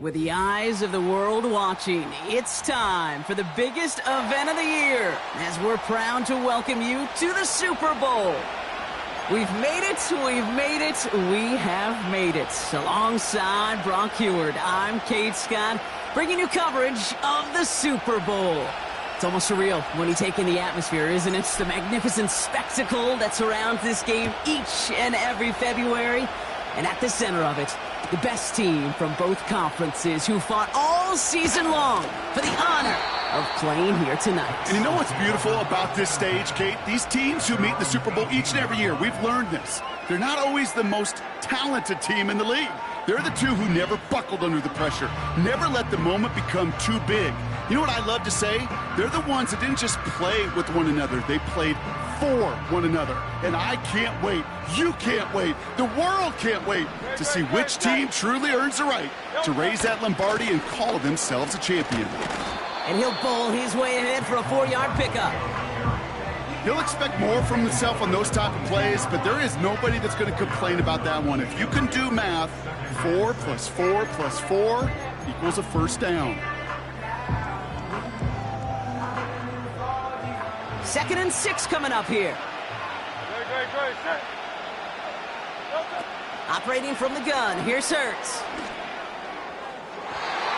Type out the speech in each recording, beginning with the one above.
With the eyes of the world watching, it's time for the biggest event of the year as we're proud to welcome you to the Super Bowl. We've made it, we have made it. Alongside Brock Heward, I'm Kate Scott, bringing you coverage of the Super Bowl. It's almost surreal when you take in the atmosphere, isn't it? It's the magnificent spectacle that surrounds this game each and every February. And at the center of it, the best team from both conferences who fought all season long for the honor of playing here tonight. And you know what's beautiful about this stage, Kate? These teams who meet the Super Bowl each and every year, we've learned this. They're not always the most talented team in the league. They're the two who never buckled under the pressure, never let the moment become too big. You know what I love to say? They're the ones that didn't just play with one another. They played for one another. And I can't wait. You can't wait. The world can't wait to see which team truly earns the right to raise that Lombardi and call themselves a champion. And he'll bowl his way ahead for a 4-yard pickup. He'll expect more from himself on those type of plays, but there is nobody that's going to complain about that one. If you can do math, 4 plus 4 plus 4 equals a first down. 2nd and 6 coming up here. Operating from the gun, here's Hurts.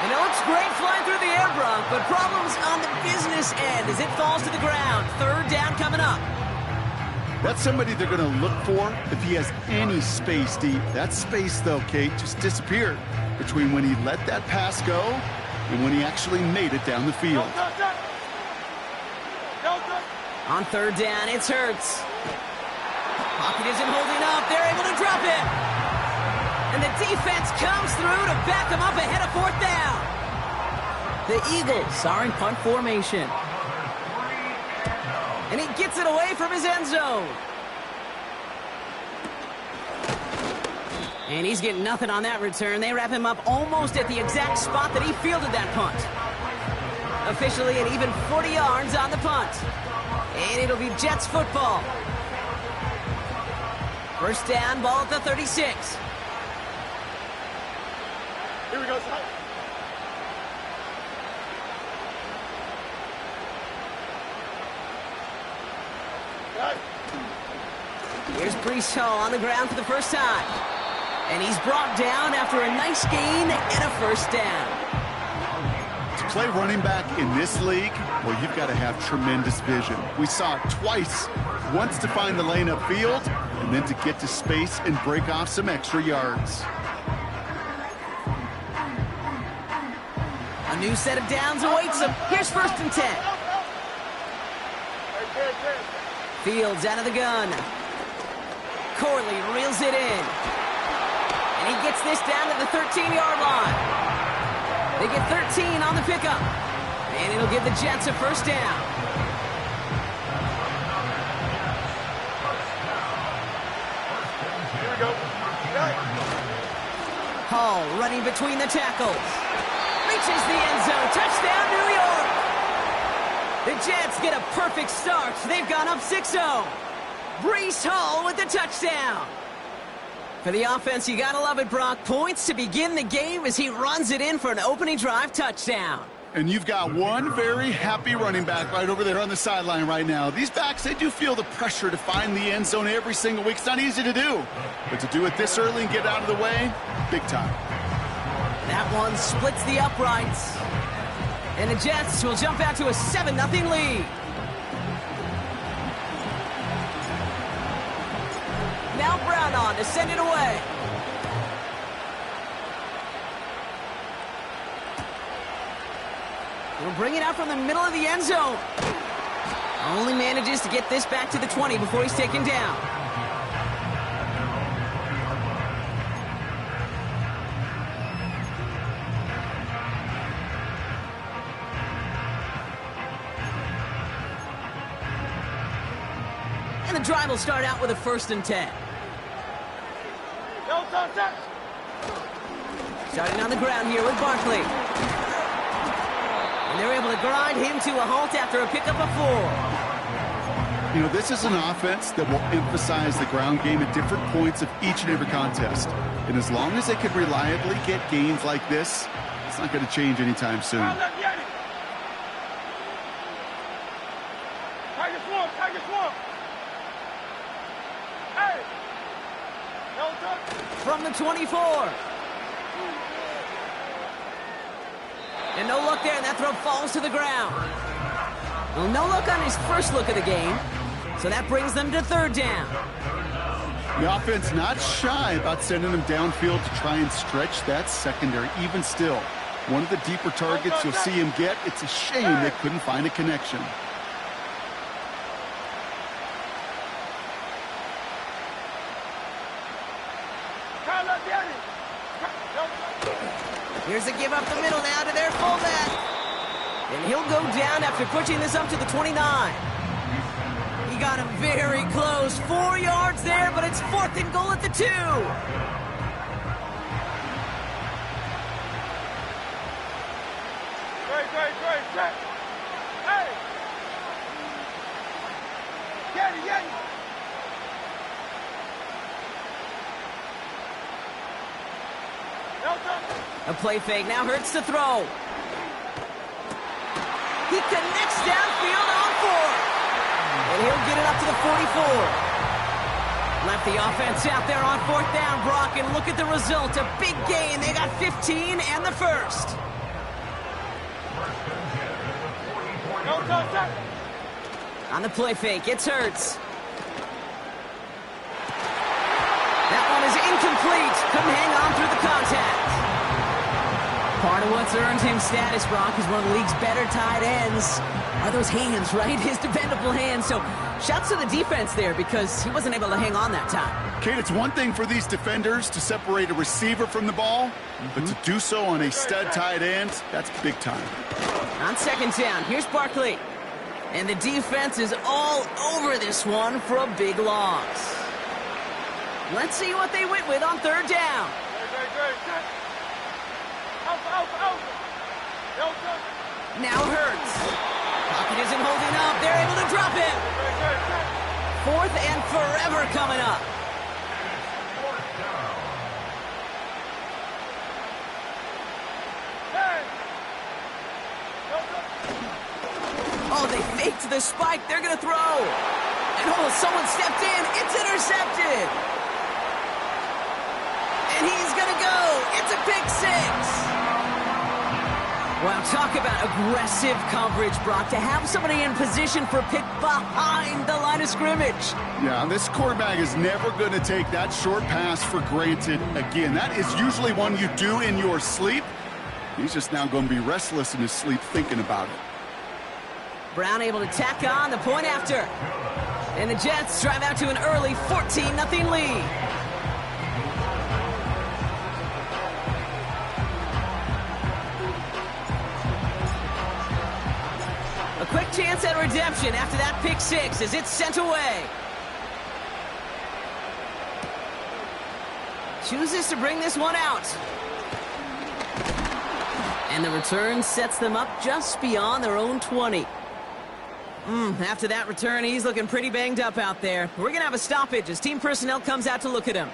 And it looks great flying through the air, Brock, but problems on the business end as it falls to the ground. 3rd down coming up. That's somebody they're going to look for if he has any space deep. That space, though, Kate, just disappeared between when he let that pass go and when he actually made it down the field. On 3rd down, it's Hurts. Pocket isn't holding up. They're able to drop it. And the defense comes through to back them up ahead of 4th down. The Eagles are in punt formation. And he gets it away from his end zone. And he's getting nothing on that return. They wrap him up almost at the exact spot that he fielded that punt. Officially an even 40 yards on the punt. And it'll be Jets football. 1st down, ball at the 36. Here we go, son. Here's Breece Hall on the ground for the first time. And he's brought down after a nice gain and a 1st down. To play running back in this league, well, you've got to have tremendous vision. We saw it twice. Once to find the lane upfield, and then to get to space and break off some extra yards. A new set of downs awaits him. Here's 1st and 10. Fields out of the gun. Corley reels it in. And he gets this down to the 13-yard line. They get 13 on the pickup. And it'll give the Jets a 1st down. Here we go. Hall running between the tackles. Reaches the end zone. Touchdown, New York. The Jets get a perfect start. They've gone up 6-0. Breece Hall with the touchdown. For the offense, you gotta love it, Brock. Points to begin the game as he runs it in for an opening drive touchdown. And you've got one very happy running back right over there on the sideline right now. These backs, they do feel the pressure to find the end zone every single week. It's not easy to do. But to do it this early and get out of the way, big time. That one splits the uprights. And the Jets will jump out to a 7-0 lead. Now Brown on to send it away. We'll bring it out from the middle of the end zone. Only manages to get this back to the 20 before he's taken down. And the drive will start out with a 1st and 10. Starting on the ground here with Barkley. And they're able to grind him to a halt after a pickup of 4. You know, this is an offense that will emphasize the ground game at different points of each and every contest. And as long as they can reliably get gains like this, it's not going to change anytime soon. From the 24. And no look there, and that throw falls to the ground. Well, no look on his first look of the game, so that brings them to third down. The offense not shy about sending them downfield to try and stretch that secondary. Even still, one of the deeper targets you'll see him get. It's a shame they couldn't find a connection. Here's a give up the middle now to their fullback. And he'll go down after pushing this up to the 29. He got him very close. 4 yards there, but it's 4th and goal at the 2. Great. Hey! Get it! A play fake, now Hurts to throw. He connects downfield on 4. And he'll get it up to the 44. Left the offense out there on 4th down, Brock, and look at the result. A big gain. They got 15 and the first. On the play fake, it's Hurts. That one is incomplete. Couldn't hang on through the contact. Part of what's earned him status, Brock, is one of the league's better tight ends. Are those hands, right? His dependable hands. So shouts to the defense there because he wasn't able to hang on that time. Kate, it's one thing for these defenders to separate a receiver from the ball, but to do so on a stud tight end, that's big time. On 2nd down, here's Barkley. And the defense is all over this one for a big loss. Let's see what they went with on 3rd down. Now Hurts. Pocket isn't holding up. They're able to drop him. 4th and forever coming up. Oh, they faked the spike. They're going to throw. And oh, someone stepped in. It's intercepted. And he's going to go. It's a pick 6. Wow, talk about aggressive coverage, Brock. To have somebody in position for a pick behind the line of scrimmage. Yeah, this quarterback is never going to take that short pass for granted again. That is usually one you do in your sleep. He's just now going to be restless in his sleep thinking about it. Brown able to tack on the point after. And the Jets drive out to an early 14-0 lead. A quick chance at redemption after that pick 6 as it's sent away. Chooses to bring this one out. And the return sets them up just beyond their own 20. After that return, he's looking pretty banged up out there. We're going to have a stoppage as team personnel comes out to look at him.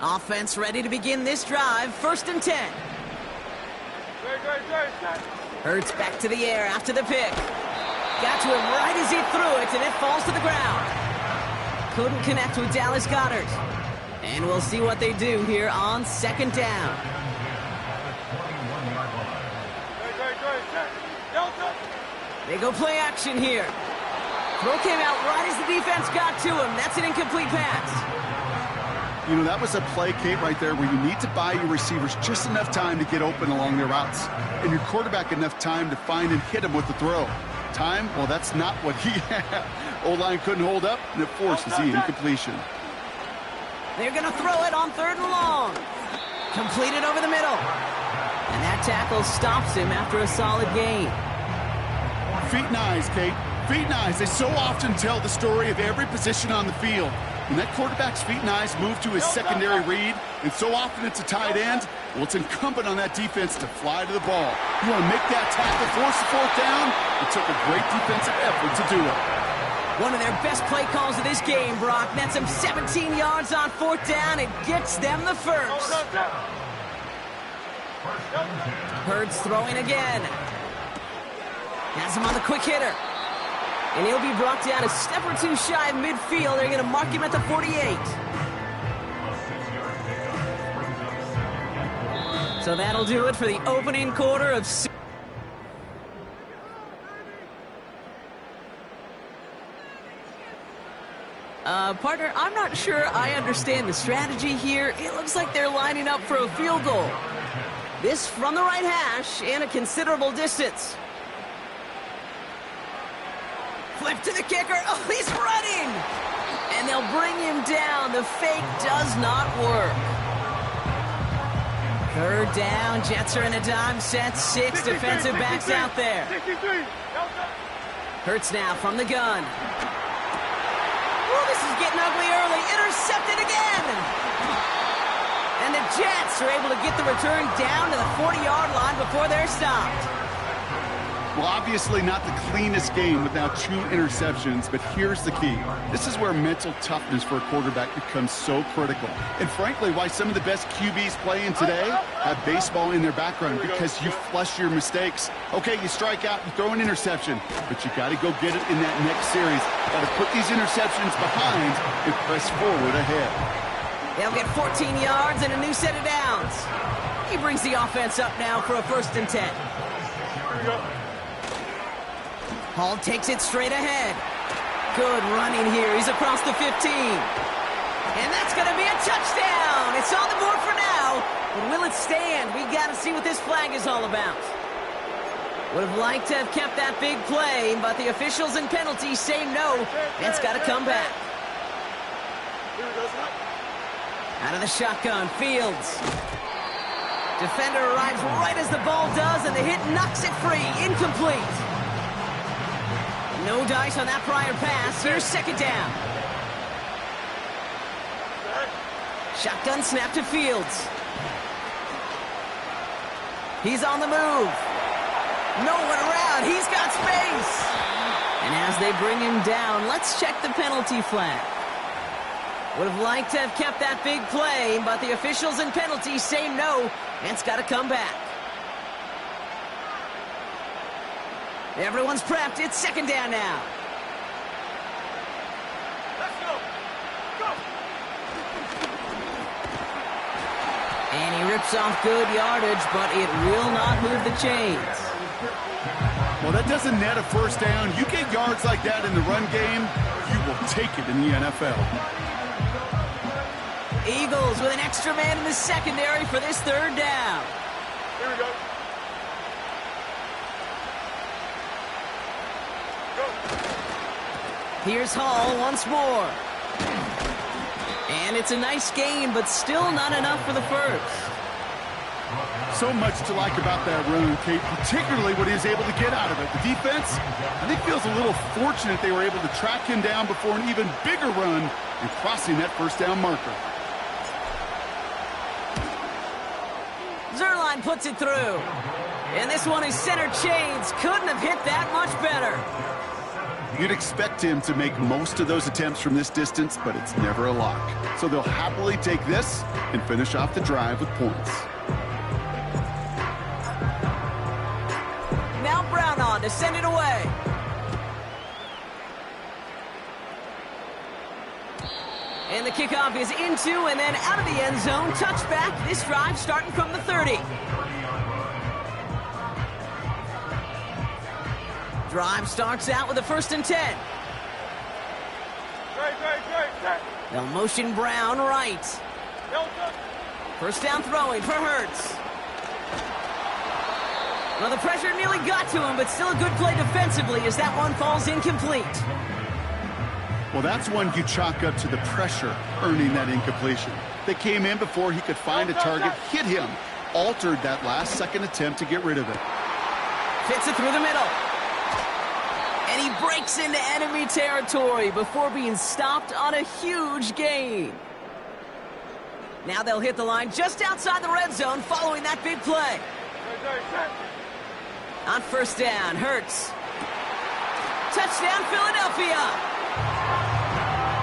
Offense ready to begin this drive. 1st and 10. Hurts back to the air after the pick. Got to him right as he threw it, and it falls to the ground. Couldn't connect with Dallas Goedert. And we'll see what they do here on 2nd down. They go play action here. Throw came out right as the defense got to him. That's an incomplete pass. You know, that was a play, Kate, right there where you need to buy your receivers just enough time to get open along their routes. And your quarterback enough time to find and hit him with the throw. Time? Well, that's not what he had. O-line couldn't hold up, and it forces the incompletion. They're going to throw it on 3rd and long. Completed over the middle. And that tackle stops him after a solid gain. Feet and eyes, Kate. Feet and eyes. They so often tell the story of every position on the field. When that quarterback's feet and eyes move to his secondary read, and so often it's a tight end, well, it's incumbent on that defense to fly to the ball. You want to make that tackle, force the fourth down. It took a great defensive effort to do it. One of their best play calls of this game, Brock. Nets them 17 yards on fourth down. It gets them the first. Hurts throwing again. Has him on the quick hitter. And he'll be brought down a step or two shy of midfield. They're going to mark him at the 48. So that'll do it for the opening quarter of... Partner, I'm not sure I understand the strategy here. It looks like they're lining up for a field goal. This from the right hash and a considerable distance. Flip to the kicker. Oh, he's running! And they'll bring him down. The fake does not work. Third down. Jets are in a dime set. 6 defensive backs out there. Hurts now from the gun. Oh, this is getting ugly early. Intercepted again. And the Jets are able to get the return down to the 40-yard line before they're stopped. Well, obviously not the cleanest game without 2 interceptions, but here's the key. This is where mental toughness for a quarterback becomes so critical. And frankly, why some of the best QBs playing today have baseball in their background, because you flush your mistakes. Okay, you strike out, you throw an interception, but you got to go get it in that next series. Got to put these interceptions behind and press forward ahead. They'll get 14 yards and a new set of downs. He brings the offense up now for a 1st and 10. Hall takes it straight ahead. Good running here. He's across the 15. And that's going to be a touchdown. It's on the board for now. But will it stand? We got to see what this flag is all about. Would have liked to have kept that big play, but the officials and penalties say no. It's got to come back. Out of the shotgun, Fields. Defender arrives right as the ball does, and the hit knocks it free. Incomplete. No dice on that prior pass. Here's 2nd down. Shotgun snap to Fields. He's on the move. No one around. He's got space. And as they bring him down, let's check the penalty flag. Would have liked to have kept that big play, but the officials and penalties say no. And it's got to come back. Everyone's prepped. It's 2nd down now. Let's go. Go. And he rips off good yardage, but it will not move the chains. Well, that doesn't net a 1st down. You get yards like that in the run game, you will take it in the NFL. Eagles with an extra man in the secondary for this 3rd down. Here we go. Here's Hall once more. And it's a nice gain, but still not enough for the 1st. So much to like about that run, Kate, particularly what he was able to get out of it. The defense, I think, feels a little fortunate they were able to track him down before an even bigger run and crossing that 1st down marker. Zerline puts it through. And this one is center chains. Couldn't have hit that much better. You'd expect him to make most of those attempts from this distance, but it's never a lock. So they'll happily take this and finish off the drive with points. Now Brown on to send it away. And the kickoff is into and then out of the end zone. Touchback. This drive starting from the 30. Drive starts out with a 1st and 10. Great. They'll motion Brown right. 1st down throwing for Hurts. Well, the pressure nearly got to him, but still a good play defensively as that one falls incomplete. Well, that's one you chalk up to the pressure earning that incompletion. They came in before he could find a target, hit him, altered that last-second attempt to get rid of it. Fits it through the middle. And And he breaks into enemy territory before being stopped on a huge gain. Now they'll hit the line just outside the red zone following that big play. On first down, Hurts. Touchdown, Philadelphia!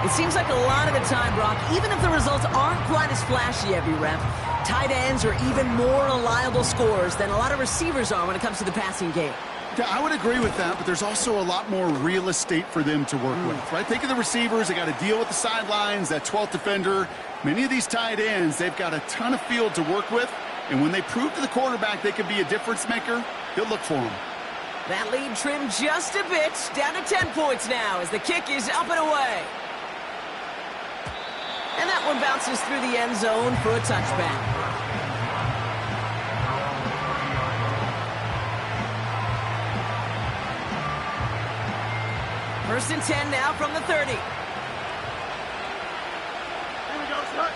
It seems like a lot of the time, Brock, even if the results aren't quite as flashy every rep, tight ends are even more reliable scorers than a lot of receivers are when it comes to the passing game. Yeah, I would agree with that, but there's also a lot more real estate for them to work with, right? Think of the receivers. They got to deal with the sidelines, that 12th defender. Many of these tight ends, they've got a ton of field to work with, and when they prove to the quarterback they could be a difference maker, he'll look for them. That lead trimmed just a bit, down to 10 points now as the kick is up and away. And that one bounces through the end zone for a touchback. First and 10 now from the 30. Here we go, son.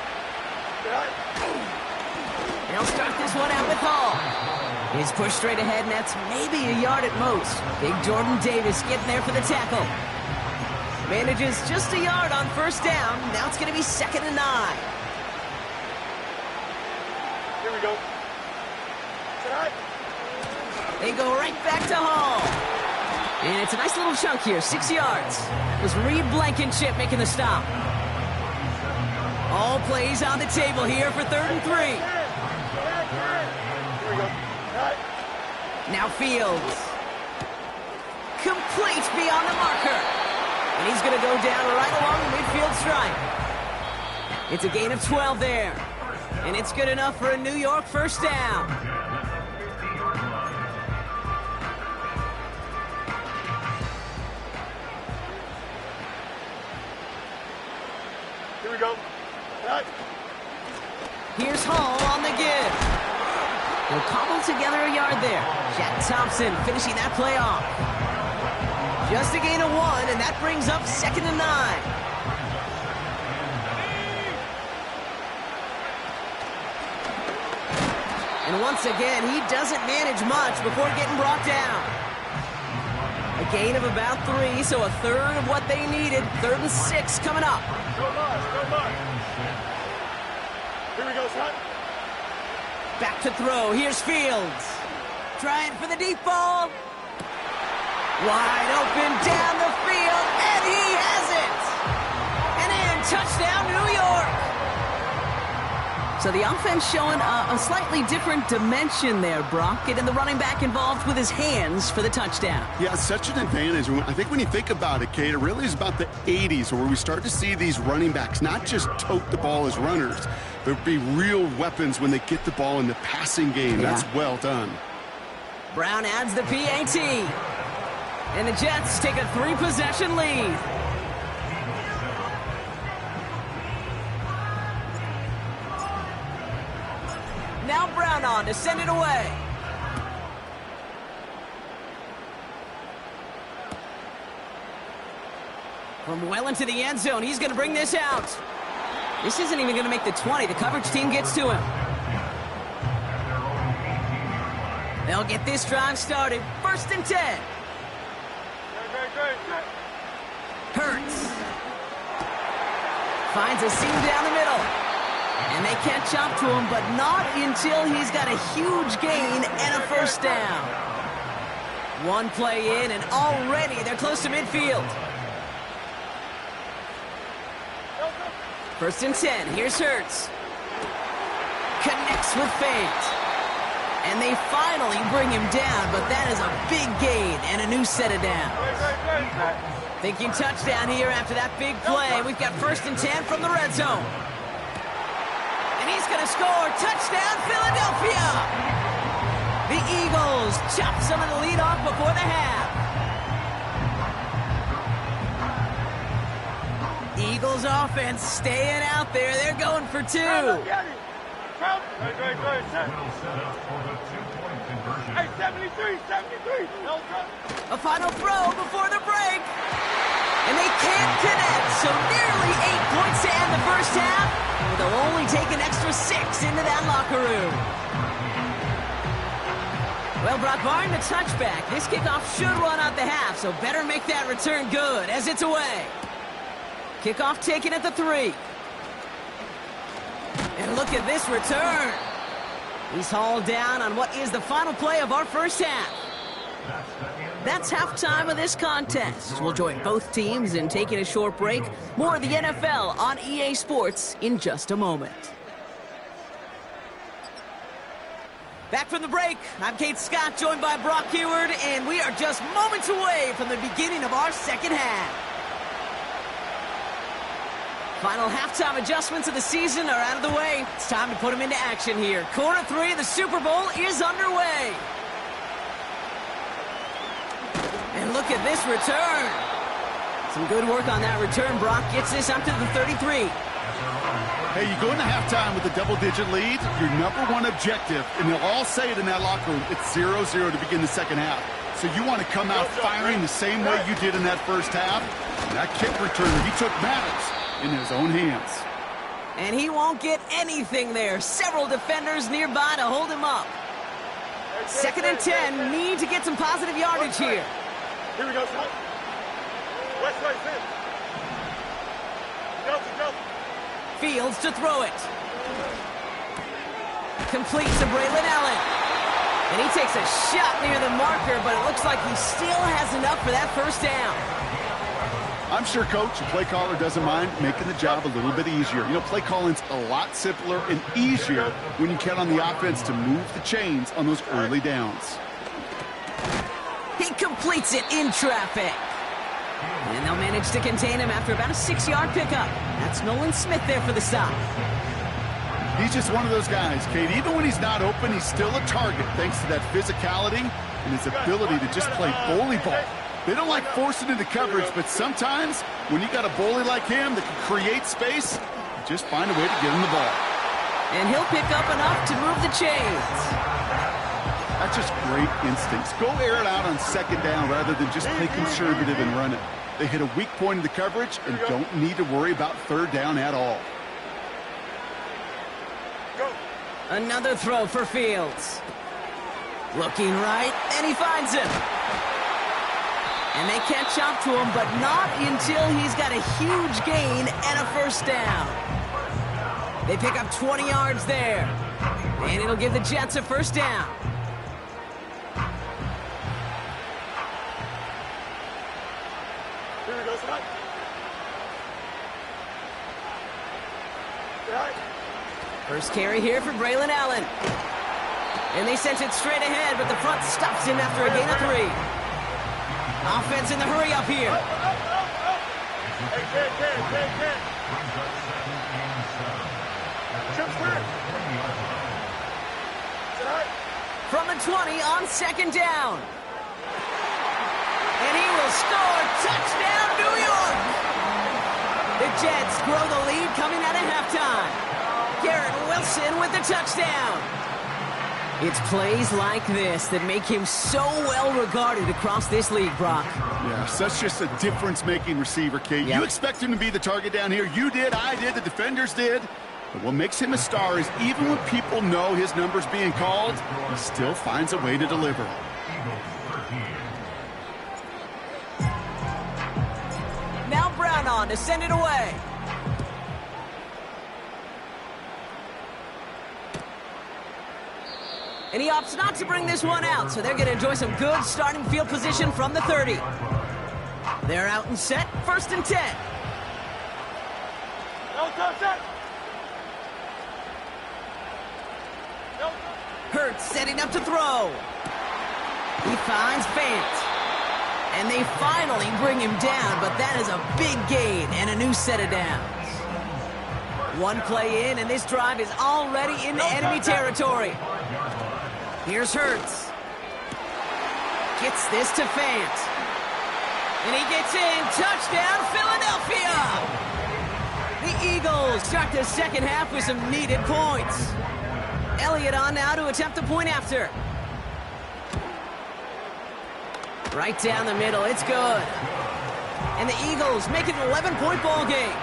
They'll start this one out with Hall. He's pushed straight ahead, and that's maybe a yard at most. Big Jordan Davis getting there for the tackle. Manages just a yard on first down. Now it's going to be 2nd and 9. Here we go. They go right back to Hall. And it's a nice little chunk here, 6 yards. It was Reed Blankenship making the stop. All plays on the table here for 3rd and 3. Here we go. Now Fields. Complete beyond the marker. And he's going to go down right along the midfield stripe. It's a gain of 12 there. And it's good enough for a New York first down. Here we go. Here's Hall on the give. He'll cobble together a yard there. Jack Thompson finishing that play off. Just a gain of 1, and that brings up 2nd and 9. And once again, he doesn't manage much before getting brought down. A gain of about 3, so a third of what they needed. 3rd and 6 coming up. Go Mars, go Mars. Here we go, son. Back to throw. Here's Fields. Trying for the deep ball. Wide open down the field, and he has it! And in, touchdown, New York! So the offense showing a slightly different dimension there, Brock, getting the running back involved with his hands for the touchdown. Yeah, such an advantage. I think when you think about it, Kate, it really is about the 80s where we start to see these running backs not just tote the ball as runners, but be real weapons when they get the ball in the passing game. Yeah. That's well done. Brown adds the PAT. And the Jets take a 3-possession lead. Now Brown on to send it away. From well into the end zone, he's going to bring this out. This isn't even going to make the 20. The coverage team gets to him. They'll get this drive started. 1st and 10. Hurts. Finds a seam down the middle. And they catch up to him, but not until he's got a huge gain and a first down. One play in, and already they're close to midfield. 1st and 10. Here's Hurts. Connects with feint. And they finally bring him down, but that is a big gain and a new set of downs. Thinking touchdown here after that big play. We've got 1st and 10 from the red zone. And he's going to score. Touchdown, Philadelphia! The Eagles chop some of the lead off before the half. Eagles offense staying out there. They're going for 2. Hey, 73. A final throw before the break. And they can't connect, so nearly 8 points to end the first half. But they'll only take an extra 6 into that locker room. Well, Brock, barring the touchback, this kickoff should run out the half, so better make that return good as it's away. Kickoff taken at the 3. And look at this return. He's hauled down on what is the final play of our first half. That's halftime of this contest. We'll join both teams in taking a short break. More of the NFL on EA Sports in just a moment. Back from the break, I'm Kate Scott, joined by Brock Heward, and we are just moments away from the beginning of our second half. Final halftime adjustments of the season are out of the way. It's time to put them into action here. Quarter 3 of the Super Bowl is underway. And look at this return. Some good work on that return. Brock gets this up to the 33. Hey, you go into halftime with a double-digit lead, your number one objective, and they'll all say it in that locker room, it's 0-0 to begin the second half. So you want to come out firing the same way you did in that first half. And that kick return he took matters in his own hands. And he won't get anything there. Several defenders nearby to hold him up. Second and 10, need to get some positive yardage here. Here we go, son. West side, Sam. Go. Fields to throw it. Complete to Braylon Allen. And he takes a shot near the marker, but it looks like he still has enough for that first down. I'm sure Coach, the play caller, doesn't mind making the job a little bit easier. You know, play calling's a lot simpler and easier when you count on the offense to move the chains on those early downs. He completes it in traffic. And they'll manage to contain him after about a 6-yard pickup. That's Nolan Smith there for the stop. He's just one of those guys, Kate. Even when he's not open, he's still a target thanks to that physicality and his ability to just play bully ball. They don't like forcing into coverage, but sometimes when you got a bully like him that can create space, just find a way to get him the ball. And he'll pick up enough to move the chains. That's just great instincts. Go air it out on second down rather than just play conservative and run it. They hit a weak point in the coverage and don't need to worry about third down at all. Another throw for Fields. Looking right, and he finds him. And they catch up to him, but not until he's got a huge gain and a first down. They pick up 20 yards there. And it'll give the Jets a first down. Here we go, son. First carry here for Braylon Allen. And they sent it straight ahead, but the front stops him after a gain of 3. Offense in the hurry up here. From the 20 on second down. And he will score. Touchdown, New York. The Jets grow the lead coming out of halftime. Garrett Wilson with the touchdown. It's plays like this that make him so well regarded across this league, Brock. Yeah, such just a difference-making receiver, Kate. Yep. You expect him to be the target down here. You did, I did, the defenders did. But what makes him a star is even when people know his number's being called, he still finds a way to deliver. Now Brown on to send it away. And he opts not to bring this one out, so they're going to enjoy some good starting field position from the 30. They're out and set, first and 10. Hurts setting up to throw. He finds Fant. And they finally bring him down, but that is a big gain and a new set of downs. One play in, and this drive is already into enemy territory. Here's Hurts. Gets this to Fant. And he gets in. Touchdown, Philadelphia! The Eagles start the second half with some needed points. Elliott on now to attempt the point after. Right down the middle. It's good. And the Eagles make it an 11-point ball game.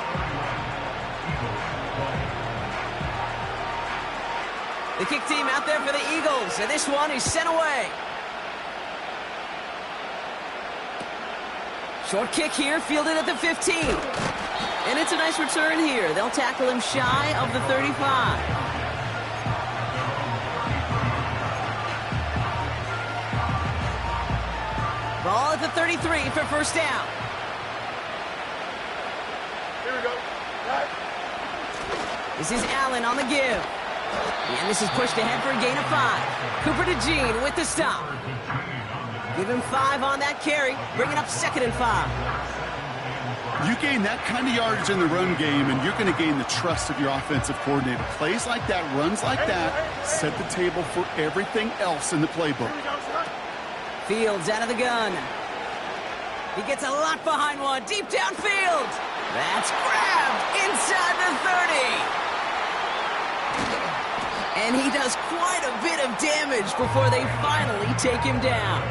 The kick team out there for the Eagles, and this one is sent away. Short kick here, fielded at the 15. And it's a nice return here. They'll tackle him shy of the 35. Ball at the 33 for first down. Here we go. Right. This is Allen on the give. And this is pushed ahead for a gain of 5. Cooper to Gene with the stop. Give him 5 on that carry, bringing up 2nd and 5. You gain that kind of yardage in the run game, and you're going to gain the trust of your offensive coordinator. Plays like that, runs like that, set the table for everything else in the playbook. Fields out of the gun. He gets a lot behind one, deep downfield. That's grabbed inside the 30. And he does quite a bit of damage before they finally take him down.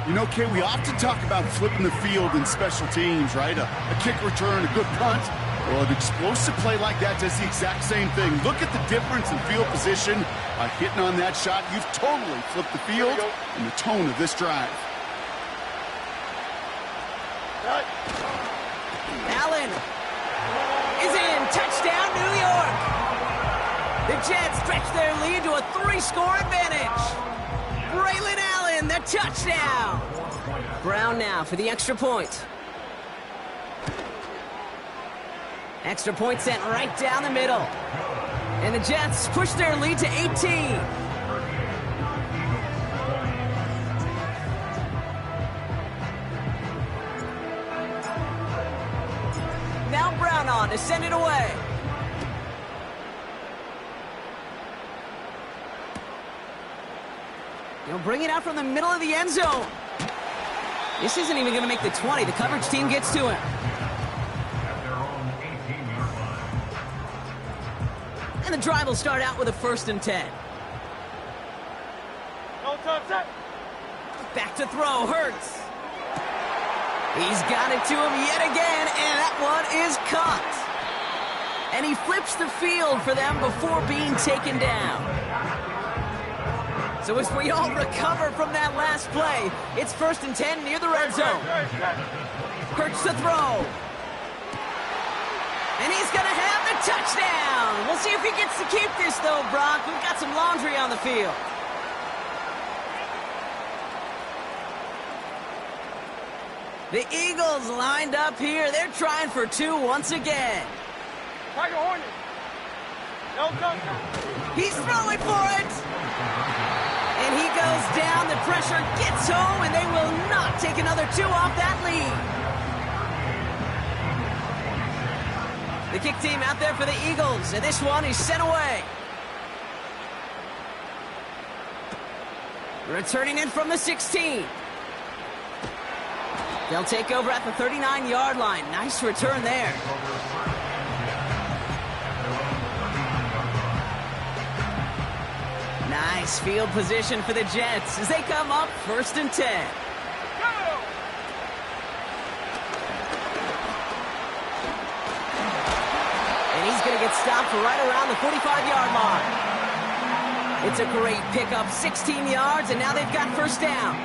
You know, Kate, we often talk about flipping the field in special teams, right? A kick return, a good punt. Well, an explosive play like that does the exact same thing. Look at the difference in field position. By hitting on that shot, you've totally flipped the field and the tone of this drive. Allen is in. Touchdown, New York. The Jets stretch their lead to a 3-score advantage. Braylon Allen, the touchdown. Brown now for the extra point. Extra point sent right down the middle. And the Jets push their lead to 18. Now Brown on to send it away. He'll bring it out from the middle of the end zone. This isn't even going to make the 20. The coverage team gets to him. And the drive will start out with a 1st and 10. Back to throw, Hurts. He's got it to him yet again, and that one is caught. And he flips the field for them before being taken down. So as we all recover from that last play, it's 1st and 10 near the red zone. Hurts to throw. And he's going to have the touchdown. We'll see if he gets to keep this, though, Brock. We've got some laundry on the field. The Eagles lined up here. They're trying for 2 once again. He's throwing for it. And he goes down. The pressure gets home, and they will not take another 2 off that lead. The kick team out there for the Eagles, and this one is sent away. Returning in from the 16. They'll take over at the 39-yard line. Nice return there. Nice field position for the Jets as they come up 1st and 10. And he's going to get stopped right around the 45-yard line. It's a great pickup, 16 yards, and now they've got 1st down.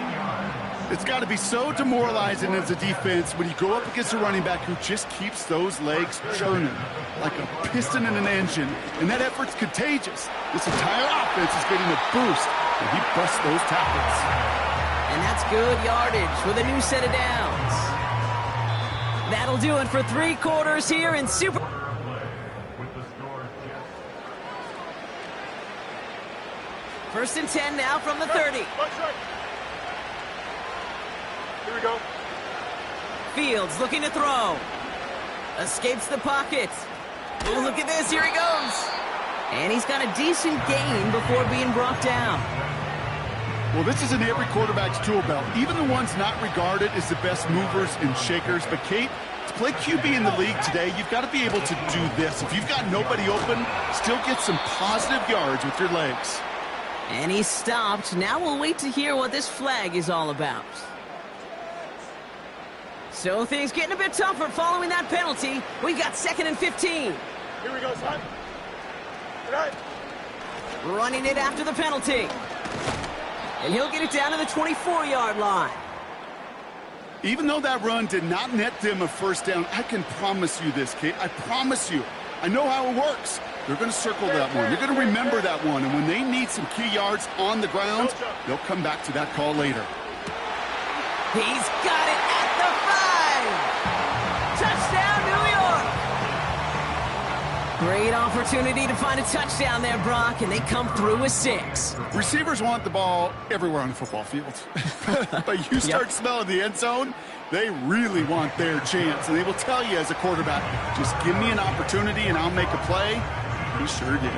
It's got to be so demoralizing as a defense when you go up against a running back who just keeps those legs churning like a piston in an engine, and that effort's contagious. This entire offense is getting a boost, and he busts those tackles. And that's good yardage with a new set of downs. That'll do it for 3 quarters here in Super. First and 10 now from the 30. Here we go. Fields looking to throw. Escapes the pocket. Oh, look at this. Here he goes. And he's got a decent gain before being brought down. Well, this is in every quarterback's tool belt, even the ones not regarded as the best movers and shakers. But, Kate, to play QB in the league today, you've got to be able to do this. If you've got nobody open, still get some positive yards with your legs. And he's stopped. Now we'll wait to hear what this flag is all about. So things getting a bit tougher following that penalty. We've got 2nd and 15. Here we go, son. Right. Running it after the penalty. And he'll get it down to the 24-yard line. Even though that run did not net them a first down, I can promise you this, Kate. I promise you. I know how it works. They're going to circle that one. They're going to remember that one. And when they need some key yards on the ground, they'll come back to that call later. He's got it at the 5. Touchdown, New York. Great opportunity to find a touchdown there, Brock, and they come through with 6. Receivers want the ball everywhere on the football field. But you start smelling the end zone, they really want their chance. And they will tell you as a quarterback, just give me an opportunity and I'll make a play. He sure did.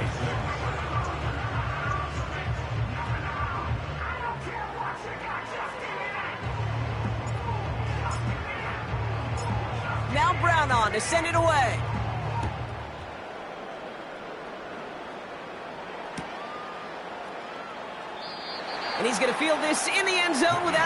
Now Brown on to send it away. And he's going to field this in the end zone without